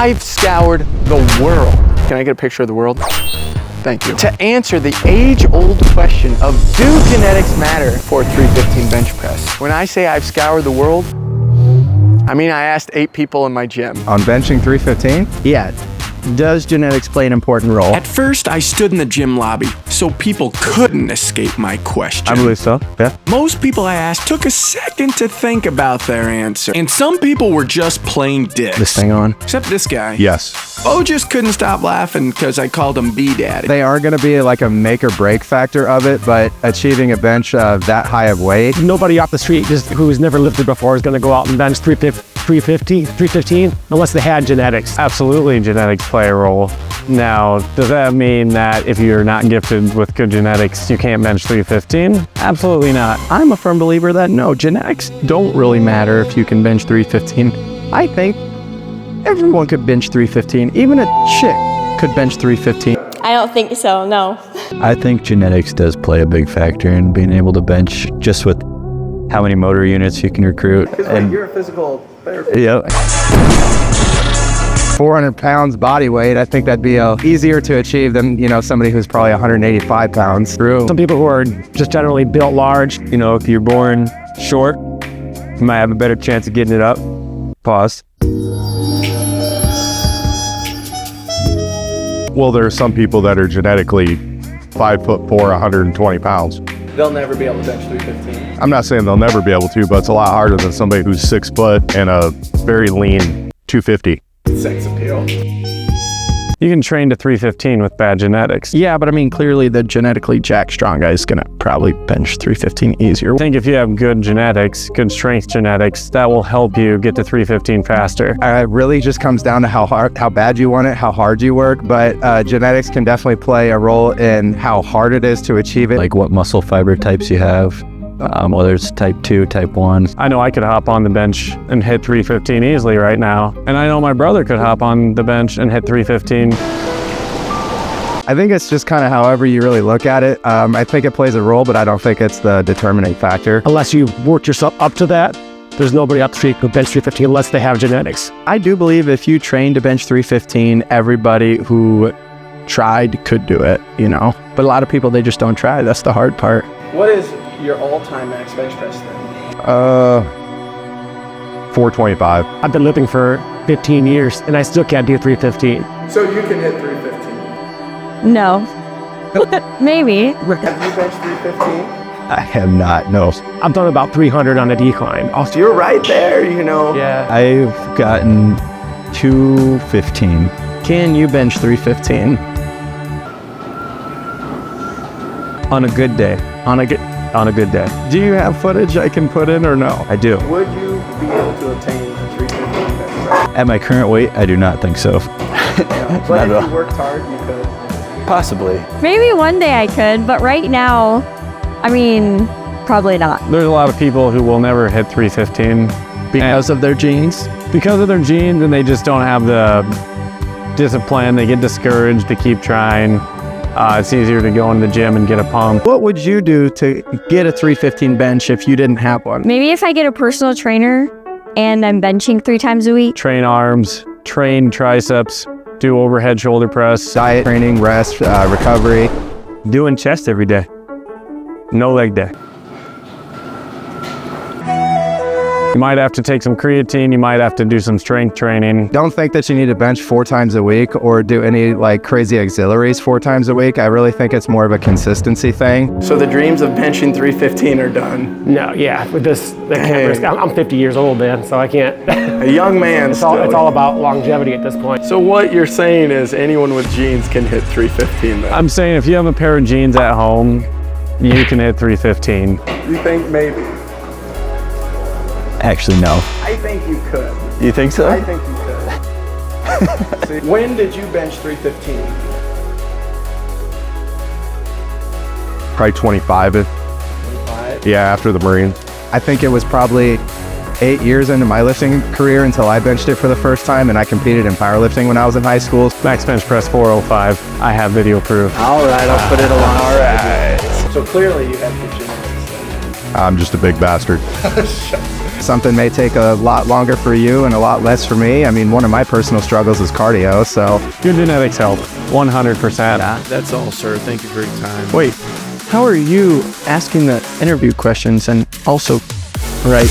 I've scoured the world. Can I get a picture of the world? Thank you. To answer the age-old question of do genetics matter for 315 bench press? When I say I've scoured the world, I mean I asked 8 people in my gym. On benching 315? Yeah. Does genetics play an important role? At first, I stood in the gym lobby, so people couldn't escape my question. I believe so, yeah. Most people I asked took a second to think about their answer. And some people were just plain dicks. This thing on? Except this guy. Yes. Bo just couldn't stop laughing because I called him B-Daddy. They are going to be like a make or break factor of it, but achieving a bench that high of weight. Nobody off the street who's never lifted before is going to go out and bench 315 unless they had genetics. Absolutely, genetics play a role. Now, does that mean that if you're not gifted with good genetics, you can't bench 315? Absolutely not. I'm a firm believer that no, genetics don't really matter if you can bench 315. I think everyone could bench 315. Even a chick could bench 315. I don't think so, no. I think genetics does play a big factor in being able to bench just with how many motor units you can recruit. And you're a physical therapist. Yeah. 400 pounds body weight, I think that'd be easier to achieve than, somebody who's probably 185 pounds. True. Some people who are just generally built large. If you're born short, you might have a better chance of getting it up. Pause. Well, there are some people that are genetically 5'4", 120 pounds. They'll never be able to bench 315. I'm not saying they'll never be able to, but it's a lot harder than somebody who's 6 foot and a very lean 250. Sex appeal. You can train to 315 with bad genetics. Yeah, but I mean, clearly the genetically jacked strong guy is gonna probably bench 315 easier. I think if you have good genetics, good strength genetics, that will help you get to 315 faster. It really just comes down to how bad you want it, how hard you work, but genetics can definitely play a role in how hard it is to achieve it. Like what muscle fiber types you have, whether it's type 2, type 1. I know I could hop on the bench and hit 315 easily right now. And I know my brother could hop on the bench and hit 315. I think it's just kind of however you really look at it. I think it plays a role, but I don't think it's the determining factor. Unless you worked yourself up to that, there's nobody up the street who bench 315 unless they have genetics. I do believe if you train to bench 315, everybody who tried could do it, But a lot of people, they just don't try. That's the hard part. What is your all-time max bench press then? 425. I've been lifting for 15 years and I still can't do 315. So you can hit 315. No. Maybe. Have you benched 315? I have not, no. I've done about 300 on a decline. Oh, so you're right there, Yeah. I've gotten 215. Can you bench 315? On a good day. On a good day. Do you have footage I can put in or no? I do. Would you be able to attain a 315 bench press? At my current weight, I do not think so. But if you worked hard, you could. Possibly. Maybe one day I could, but right now, probably not. There's a lot of people who will never hit 315 Because of their genes? because of their genes, and they just don't have the discipline. They get discouraged to keep trying. It's easier to go into the gym and get a pump. What would you do to get a 315 bench if you didn't have one? Maybe if I get a personal trainer and I'm benching 3 times a week. Train arms, train triceps, do overhead shoulder press. Diet, training, rest, recovery. Doing chest every day. No leg day. You might have to take some creatine. You might have to do some strength training. Don't think that you need to bench 4 times a week or do any crazy auxiliaries 4 times a week. I really think it's more of a consistency thing. So the dreams of benching 315 are done. No, yeah, with this, I'm 50 years old, man, so I can't. A young man It's all about longevity at this point. So what you're saying is anyone with genes can hit 315 then? I'm saying if you have a pair of jeans at home, you can hit 315. You think maybe? Actually, no. I think you could. You think so? I think you could. See, when did you bench 315? Probably 25. 25? Yeah, after the Marines. I think it was probably 8 years into my lifting career until I benched it for the first time, and I competed in powerlifting when I was in high school. Max bench press 405. I have video proof. All right, I'll put it along. All right. So clearly you have good genetics then. I'm just a big bastard. Something may take a lot longer for you and a lot less for me. I mean, one of my personal struggles is cardio, so. Your genetics help, 100%. That's all, sir. Thank you for your time. Wait, how are you asking the interview questions and also, right?